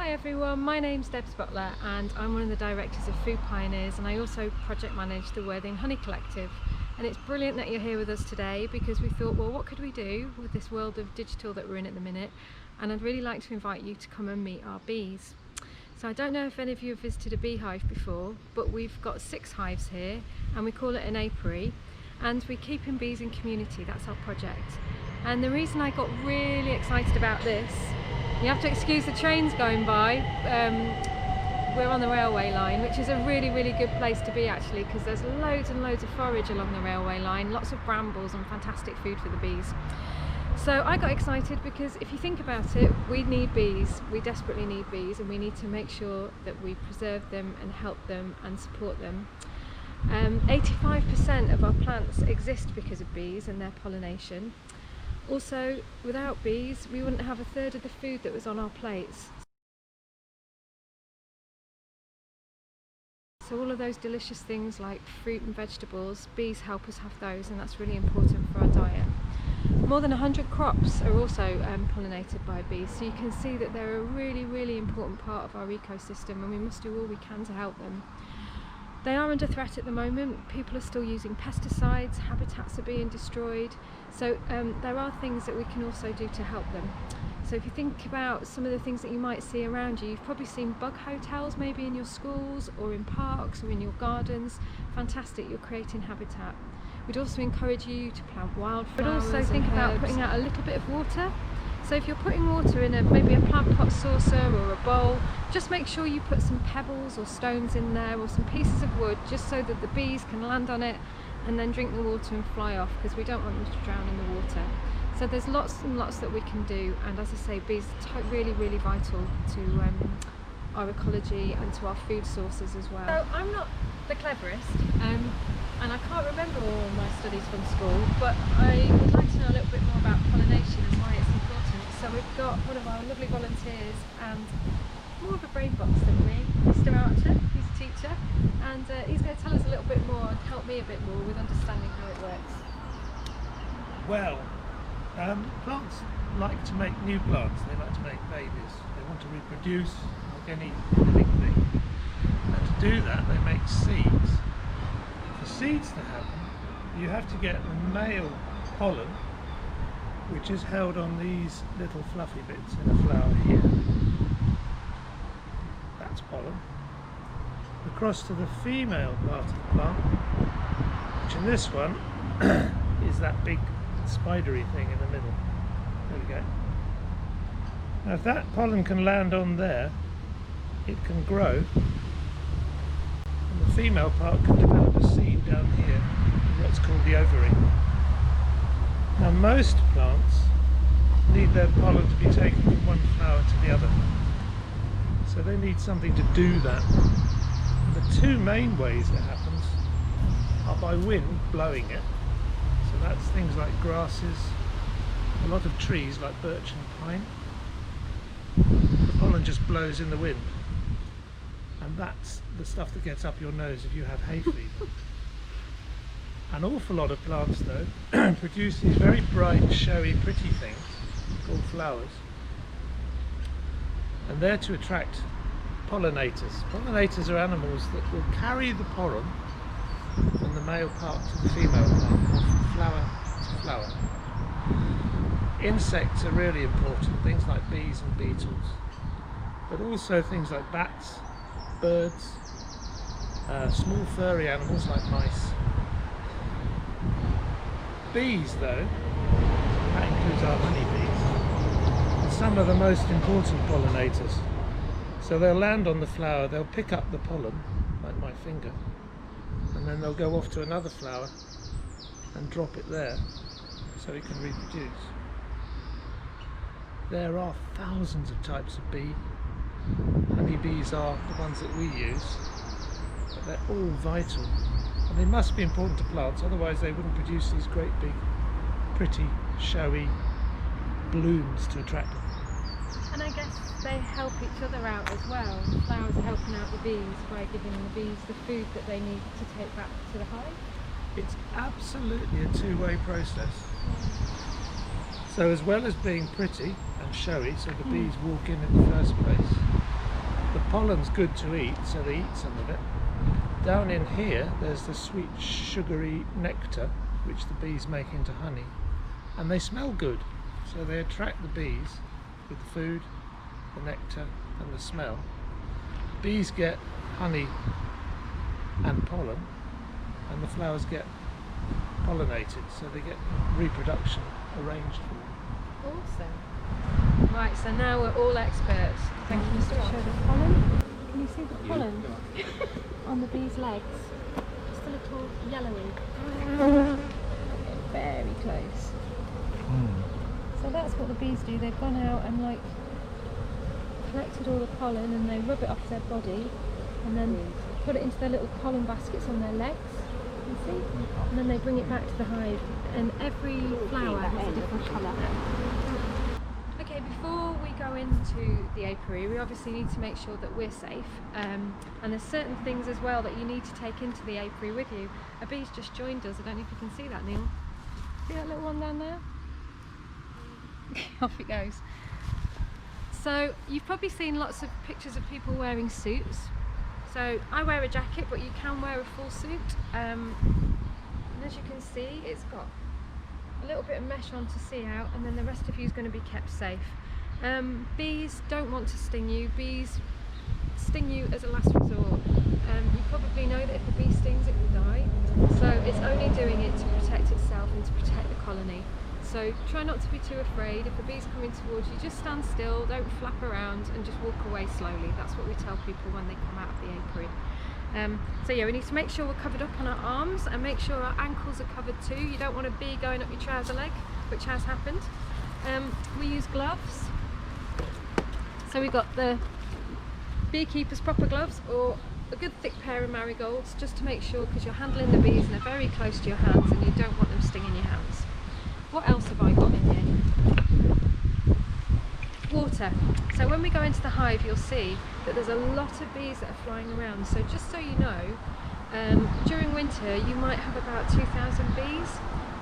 Hi everyone, my name's Deb Butler and I'm one of the directors of Food Pioneers, and I also project manage the Worthing Honey Collective. And it's brilliant that you're here with us today because we thought, well, what could we do with this world of digital that we're in at the minute? And I'd really like to invite you to come and meet our bees. So I don't know if any of you have visited a beehive before, but we've got 6 hives here and we call it an apiary, and we're keeping bees in community. That's our project. And the reason I got really excited about this, you have to excuse the trains going by. We're on the railway line, which is a really good place to be actually, because there's loads and loads of forage along the railway line, lots of brambles and fantastic food for the bees. So I got excited because if you think about it, we need bees, we desperately need bees, and we need to make sure that we preserve them and help them and support them. 85% of our plants exist because of bees and their pollination. Also, without bees, we wouldn't have a third of the food that was on our plates. So all of those delicious things like fruit and vegetables, bees help us have those, and that's really important for our diet. More than 100 crops are also pollinated by bees, so you can see that they're a really important part of our ecosystem, and we must do all we can to help them. They are under threat at the moment. People are still using pesticides, habitats are being destroyed, so there are things that we can also do to help them. So if you think about some of the things that you might see around you, you've probably seen bug hotels maybe in your schools or in parks or in your gardens. Fantastic, you're creating habitat. We'd also encourage you to plant wildflowers. But also think about putting out a little bit of water. So if you're putting water in maybe a plant pot saucer or a bowl, just make sure you put some pebbles or stones in there or some pieces of wood, just so that the bees can land on it and then drink the water and fly off, because we don't want them to drown in the water. So there's lots and lots that we can do, and as I say, bees are really vital to our ecology and to our food sources as well. So I'm not the cleverest, and I can't remember all my studies from school, but I would like to know a little bit more about pollination and why it's important. So we've got one of our lovely volunteers, and more of a brain box than me, Mr. Archer. He's a teacher, and he's going to tell us a little bit more and help me a bit more with understanding how it works. Well, plants like to make new plants, they like to make babies, they want to reproduce like any living thing, and to do that they make seeds. For seeds to happen, you have to get the male pollen, which is held on these little fluffy bits in a flower here. That's pollen. Across to the female part of the plant, which in this one is that big spidery thing in the middle. There we go. Now if that pollen can land on there, it can grow, and the female part can develop a seed down here in what's called the ovary. Now most plants need their pollen to be taken from one flower to the other, so they need something to do that. And the 2 main ways it happens are by wind blowing it. So that's things like grasses, a lot of trees like birch and pine. The pollen just blows in the wind, and that's the stuff that gets up your nose if you have hay fever. An awful lot of plants though produce these very bright, showy, pretty things called flowers, and they're to attract pollinators. Pollinators are animals that will carry the pollen from the male part to the female part, or from flower to flower. Insects are really important, things like bees and beetles, but also things like bats, birds, small furry animals like mice. Bees though, that includes our honeybees, are some of the most important pollinators. So they'll land on the flower, they'll pick up the pollen, like my finger, and then they'll go off to another flower and drop it there so it can reproduce. There are thousands of types of bee. Honeybees are the ones that we use, but they're all vital, and they must be important to plants, otherwise they wouldn't produce these great big pretty showy blooms to attract them. And I guess they help each other out as well. The flowers are helping out the bees by giving the bees the food that they need to take back to the hive. It's absolutely a 2-way process. So as well as being pretty and showy, so the bees walk in the first place, pollen's good to eat, so they eat some of it. Down in here there's the sweet sugary nectar which the bees make into honey, and they smell good, so they attract the bees with the food, the nectar and the smell. Bees get honey and pollen, and the flowers get pollinated, so they get reproduction arranged for them. Awesome. Right, so now we're all experts. Thank you, Mr. Show the pollen. Can you see the pollen on the bees' legs? Just a little yellowy. Very close. So that's what the bees do. They've gone out and like collected all the pollen and they rub it off their body and then put it into their little pollen baskets on their legs. You see? And then they bring it back to the hive, and every flower has a different colour. Okay, before we go into the apiary, we obviously need to make sure that we're safe, and there's certain things as well that you need to take into the apiary with you. A bee's just joined us. I don't know if you can see that, Neil. See that little one down there? Off it goes. So you've probably seen lots of pictures of people wearing suits. So I wear a jacket, but you can wear a full suit. And as you can see, it's got a little bit of mesh on to see out, and then the rest of you is going to be kept safe. Bees don't want to sting you. Bees sting you as a last resort. You probably know that if a bee stings, it will die. So it's only doing it to protect itself and to protect the colony. So try not to be too afraid. If a bee's coming towards you, just stand still, don't flap around, and just walk away slowly. That's what we tell people when they come out of the apiary. So yeah, we need to make sure we're covered up on our arms and make sure our ankles are covered too. You don't want a bee going up your trouser leg, which has happened. We use gloves. So we've got the beekeeper's proper gloves, or a good thick pair of marigolds, just to make sure, because you're handling the bees and they're very close to your hands and you don't want them stinging your hands. What else have I got in here? Water. So when we go into the hive, you'll see that there's a lot of bees that are flying around. So just so you know, during winter you might have about 2,000 bees,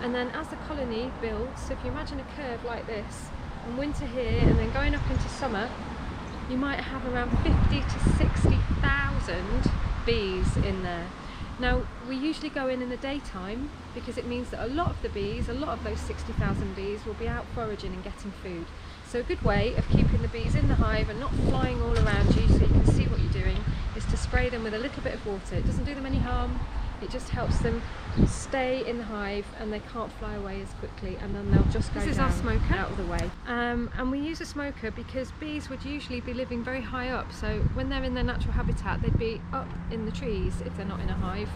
and then as the colony builds, so if you imagine a curve like this, and winter here and then going up into summer, you might have around 50 to 60,000 bees in there. Now we usually go in the daytime because it means that a lot of the bees, a lot of those 60,000 bees, will be out foraging and getting food. So a good way of keeping the bees in the hive and not flying all around you so you can see what you're doing is to spray them with a little bit of water. It doesn't do them any harm, it just helps them stay in the hive and they can't fly away as quickly, and then they'll just go down, out of the way. And we use a smoker because bees would usually be living very high up, so when they're in their natural habitat they'd be up in the trees if they're not in a hive.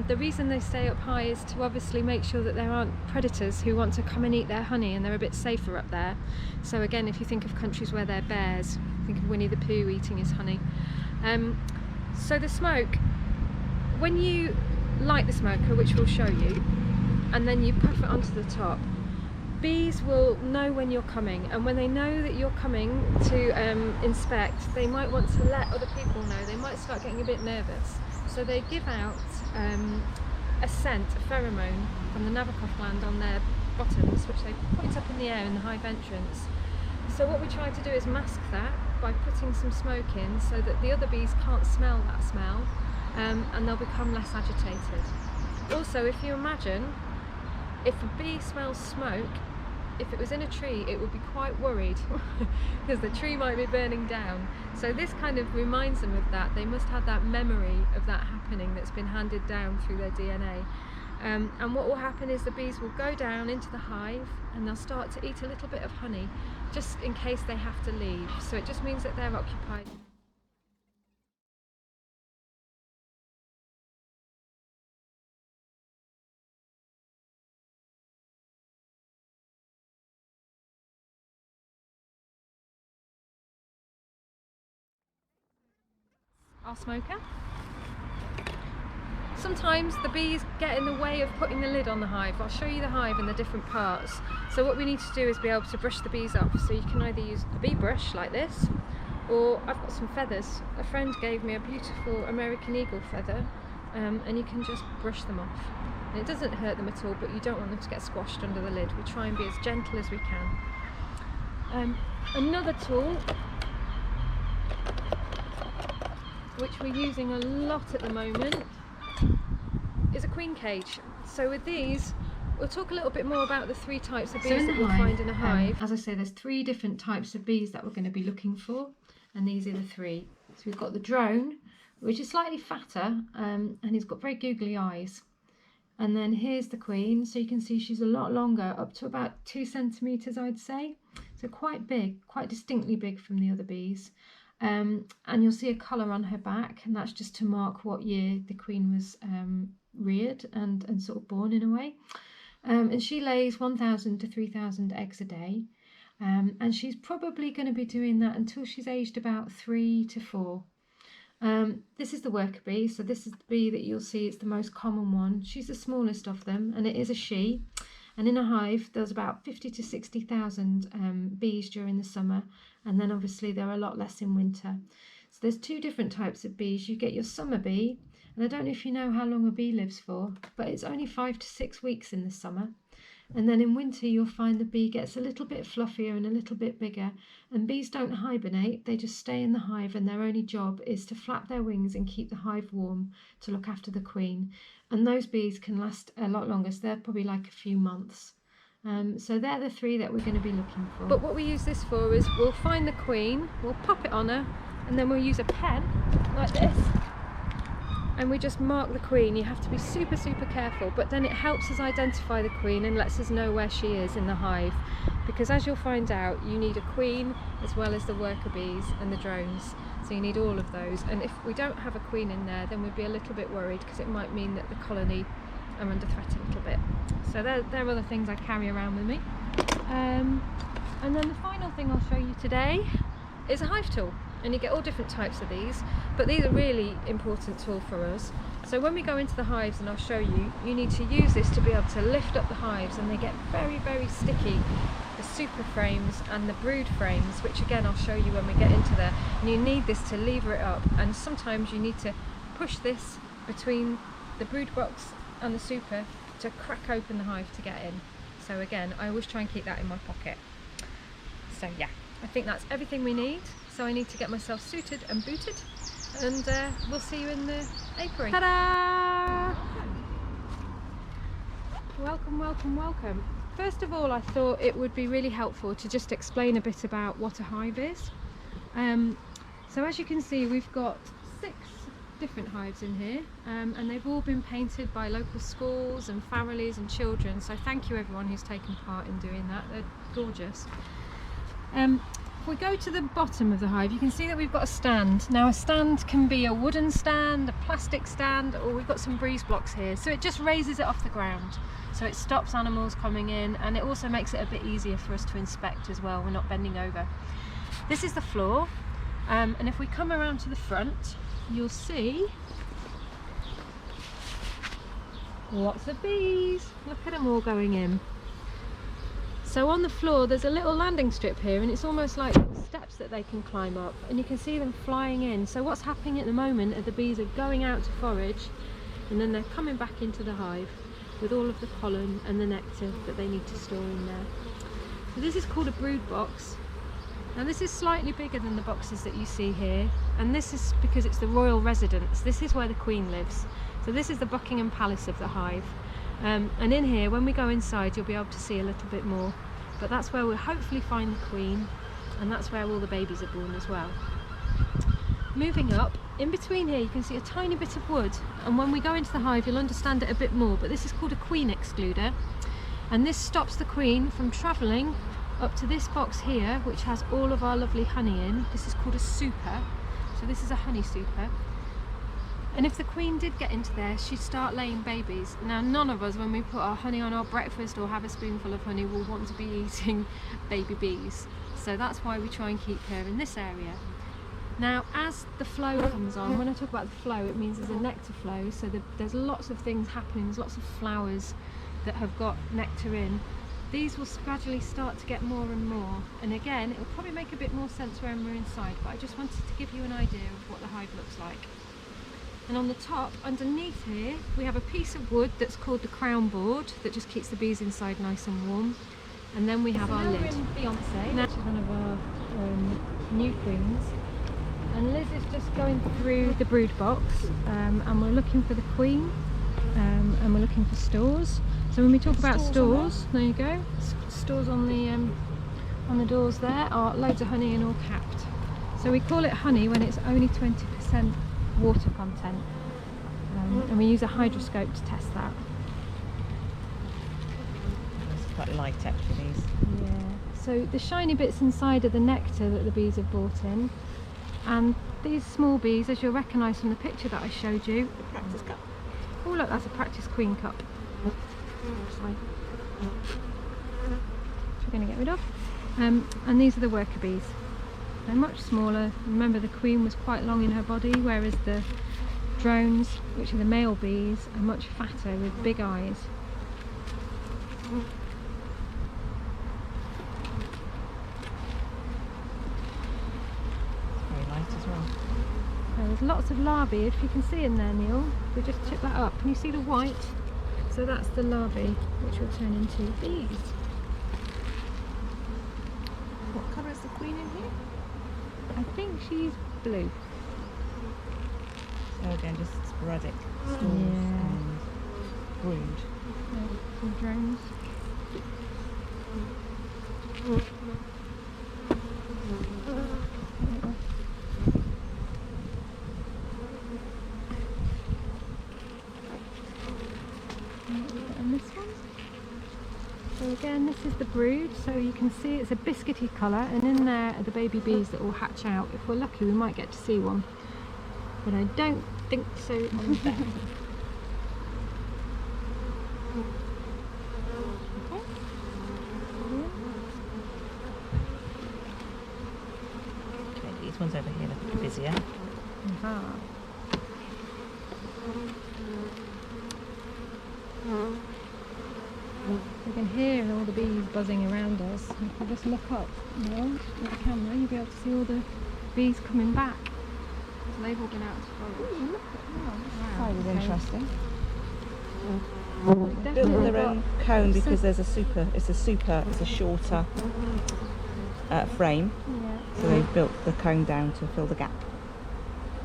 The reason they stay up high is to obviously make sure that there aren't predators who want to come and eat their honey, and they're a bit safer up there. So again, if you think of countries where there are bears, think of Winnie the Pooh eating his honey. So the smoke, when you light the smoker, which we'll show you, and then you puff it onto the top, bees will know when you're coming, and when they know that you're coming to inspect, they might want to let other people know. They might start getting a bit nervous, so they give out a scent, a pheromone from the Nabokov gland on their bottoms, which they point up in the air in the hive entrance. So what we try to do is mask that by putting some smoke in so that the other bees can't smell that smell, and they'll become less agitated. Also, if you imagine, if a bee smells smoke, if it was in a tree, it would be quite worried because the tree might be burning down. So this kind of reminds them of that. They must have that memory of that happening that's been handed down through their DNA. And what will happen is the bees will go down into the hive and they'll start to eat a little bit of honey just in case they have to leave. So it just means that they're occupied. Our smoker. Sometimes the bees get in the way of putting the lid on the hive. I'll show you the hive and the different parts. So what we need to do is be able to brush the bees off. So you can either use a bee brush like this, or I've got some feathers. A friend gave me a beautiful American eagle feather, and you can just brush them off. And it doesn't hurt them at all, but you don't want them to get squashed under the lid. We try and be as gentle as we can. Another tool which we're using a lot at the moment, is a queen cage. So with these, we'll talk a little bit more about the 3 types of bees that we'll find in a hive. As I say, there's 3 different types of bees that we're going to be looking for, and these are the 3. So we've got the drone, which is slightly fatter, and he's got very googly eyes. And then here's the queen, so you can see she's a lot longer, up to about 2 centimetres, I'd say. So quite big, quite distinctly big from the other bees. And you'll see a colour on her back, and that's just to mark what year the queen was reared and sort of born in a way. And she lays 1,000 to 3,000 eggs a day. And she's probably going to be doing that until she's aged about 3 to 4. This is the worker bee, so this is the bee that you'll see, it's the most common one. She's the smallest of them, and it is a she. And in a hive, there's about 50 to 60,000 bees during the summer, and then obviously there are a lot less in winter. So there's 2 different types of bees. You get your summer bee, and I don't know if you know how long a bee lives for, but it's only 5 to 6 weeks in the summer. And then in winter you'll find the bee gets a little bit fluffier and a little bit bigger, and bees don't hibernate, they just stay in the hive, and their only job is to flap their wings and keep the hive warm to look after the queen. And those bees can last a lot longer, so they're probably like a few months. So they're the 3 that we're going to be looking for. But what we use this for is we'll find the queen, we'll pop it on her, and then we'll use a pen like this, and we just mark the queen. You have to be super careful, but then it helps us identify the queen and lets us know where she is in the hive, because as you'll find out, you need a queen as well as the worker bees and the drones, so you need all of those. And if we don't have a queen in there, then we'd be a little bit worried, because it might mean that the colony are under threat a little bit. So there are the things I carry around with me. And then the final thing I'll show you today is a hive tool. And you get all different types of these, but these are really important tool for us. So when we go into the hives, and I'll show you, you need to use this to be able to lift up the hives, and they get very sticky, the super frames and the brood frames, which again I'll show you when we get into there. And you need this to lever it up, and sometimes you need to push this between the brood box and the super to crack open the hive to get in. So again, I always try and keep that in my pocket. So yeah, I think that's everything we need. So I need to get myself suited and booted, and we'll see you in the apiary. Ta-da! Welcome. First of all, I thought it would be really helpful to just explain a bit about what a hive is. So as you can see, we've got 6 different hives in here, and they've all been painted by local schools and families and children, so thank you everyone who's taken part in doing that. They're gorgeous. If we go to the bottom of the hive, you can see that we've got a stand. Now a stand can be a wooden stand, a plastic stand, or we've got some breeze blocks here, so it just raises it off the ground, so it stops animals coming in, and it also makes it a bit easier for us to inspect as well. We're not bending over. This is the floor, and if we come around to the front, you'll see lots of bees. Look at them all going in. So on the floor there's a little landing strip here, and it's almost like steps that they can climb up, and you can see them flying in. So what's happening at the moment are the bees are going out to forage, and then they're coming back into the hive with all of the pollen and the nectar that they need to store in there. So this is called a brood box. Now this is slightly bigger than the boxes that you see here, and this is because it's the royal residence. This is where the queen lives. So this is the Buckingham Palace of the hive. And in here, when we go inside, you'll be able to see a little bit more, but that's where we'll hopefully find the queen, and that's where all the babies are born as well. Moving up, in between here you can see a tiny bit of wood, and when we go into the hive you'll understand it a bit more, but this is called a queen excluder, and this stops the queen from travelling up to this box here, which has all of our lovely honey in. This is called a super, so this is a honey super. And if the queen did get into there, she'd start laying babies. Now none of us, when we put our honey on our breakfast or have a spoonful of honey, will want to be eating baby bees. So that's why we try and keep her in this area. Now as the flow comes on, when I talk about the flow, it means there's a nectar flow, so there's lots of things happening, there's lots of flowers that have got nectar in. These will gradually start to get more and more, and again it will probably make a bit more sense when we're inside, but I just wanted to give you an idea of what the hive looks like. And on the top, underneath here, we have a piece of wood that's called the crown board that just keeps the bees inside nice and warm. And then we have our lid. Beyonce, which is one of our new queens. And Liz is just going through the brood box, and we're looking for the queen, and we're looking for stores. So when we talk about stores, there you go, stores on the doors there are loads of honey and all capped. So we call it honey when it's only 20% water content, and we use a hydroscope to test that. It's quite light actually. These. Yeah. So the shiny bits inside are the nectar that the bees have brought in, and these small bees, as you'll recognise from the picture that I showed you. The practice cup. Oh look, that's a practice queen cup. Sorry. Which we're going to get rid of. And these are the worker bees. They're much smaller. Remember, the queen was quite long in her body, whereas the drones, which are the male bees, are much fatter with big eyes. Very light as well. There's lots of larvae, if you can see in there, Neil. We just tip that up. Can you see the white? So that's the larvae, which will turn into bees. What colour is the queen in here? I think she's blue. So again, just sporadic stools Yeah. and brood. Some drones. And this one. So again, this is the brood, so you can see it's a biscuity colour, and in there are the baby bees that will hatch out. If we're lucky, we might get to see one, but I don't think so on there. Okay, these ones over here look a bit busier. Aha. We can hear all the bees buzzing around us. If we just look up, you know, with the camera, you'll be able to see all the bees coming back. So they've all been out to forage. That was okay. interesting. We've Built definitely their got- own cone because there's it's a shorter frame. Yeah. So they've built the cone down to fill the gap.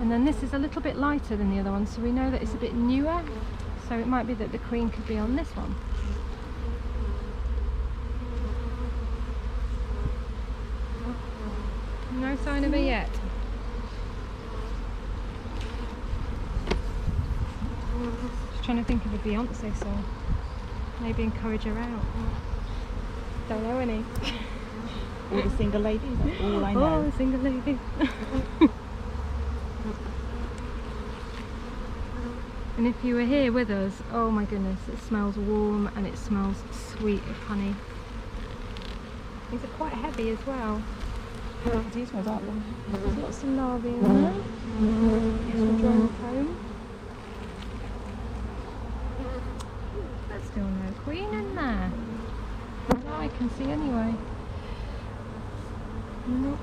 And then this is a little bit lighter than the other one, so we know that it's a bit newer. So it might be that the queen could be on this one. No sign of her yet. Just trying to think of a Beyonce song. Maybe encourage her out. Don't know any. All the single ladies, that's all I Oh, know. the single lady. And if you were here with us, oh my goodness, it smells warm and it smells sweet of honey. These are quite heavy as well. These ones aren't them. There's lots of larvae in there. It's a drone comb. There's still no queen in there. That I can see anyway. Nope.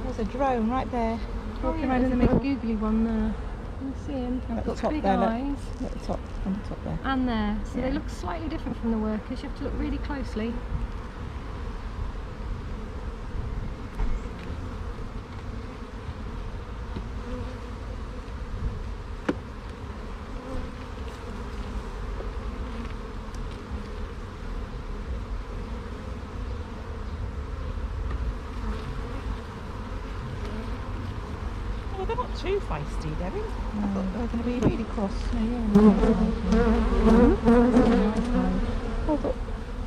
There's a drone right there. Walking around in the big googly one there. You see him? At I've the got top big there, look. eyes. At the top, on the top there. And there. So they Yeah. look slightly different from the workers. You have to look really closely. Oh, they're not too feisty, Debbie. I thought they were going to be really cross.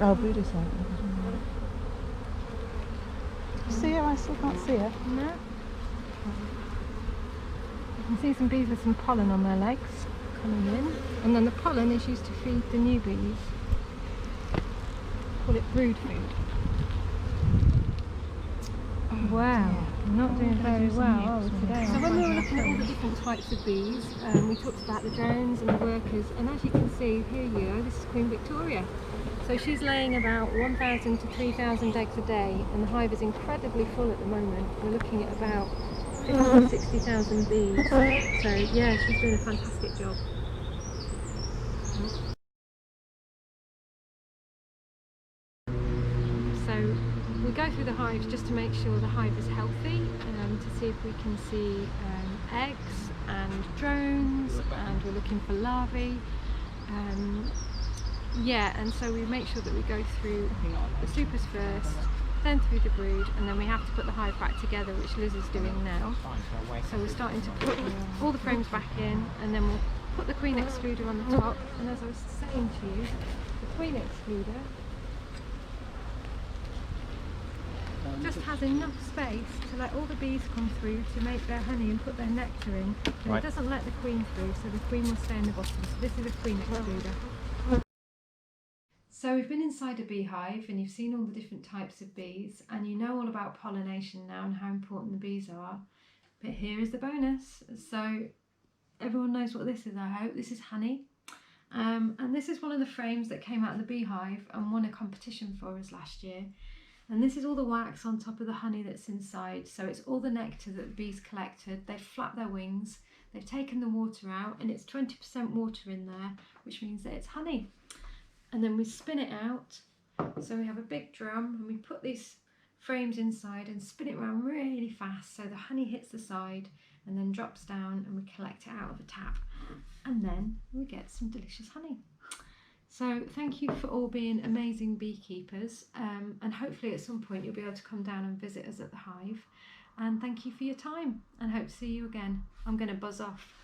Oh, Buddha's out. See her? I still can't see her. No. You can see some bees with some pollen on their legs coming in. And then the pollen is used to feed the new bees. Call it brood food. Wow, we're not doing very well, are we, today? So when we were looking at all the different types of bees, we talked about the drones and the workers, and as you can see, here you go, this is Queen Victoria. So she's laying about 1,000 to 3,000 eggs a day, and the hive is incredibly full at the moment. We're looking at about 50 to 60,000 bees. So yeah, she's doing a fantastic job. So we we go through the hives just to make sure the hive is healthy, to see if we can see eggs and drones, and we're looking for larvae. Yeah, and so we make sure that we go through the supers first, then through the brood, and then we have to put the hive back together, which Liz is doing now. So we're starting to put all the frames back in, and then we'll put the queen excluder on the top. And as I was saying to you, the queen excluder just has enough space to let all the bees come through to make their honey and put their nectar in, and it doesn't let the queen through, so the queen will stay in the bottom. So this is a queen excluder. So we've been inside a beehive, and you've seen all the different types of bees, and you know all about pollination now and how important the bees are. But here is the bonus. So everyone knows what this is, I hope. This is honey. And this is one of the frames that came out of the beehive and won a competition for us last year. And this is all the wax on top of the honey that's inside. So it's all the nectar that the bees collected. They've flapped their wings, they've taken the water out, and it's 20% water in there, which means that it's honey. And then we spin it out. So we have a big drum, and we put these frames inside and spin it around really fast so the honey hits the side and then drops down, and we collect it out of a tap. And then we get some delicious honey. So thank you for all being amazing beekeepers, and hopefully at some point you'll be able to come down and visit us at the hive. And thank you for your time, and hope to see you again. I'm going to buzz off.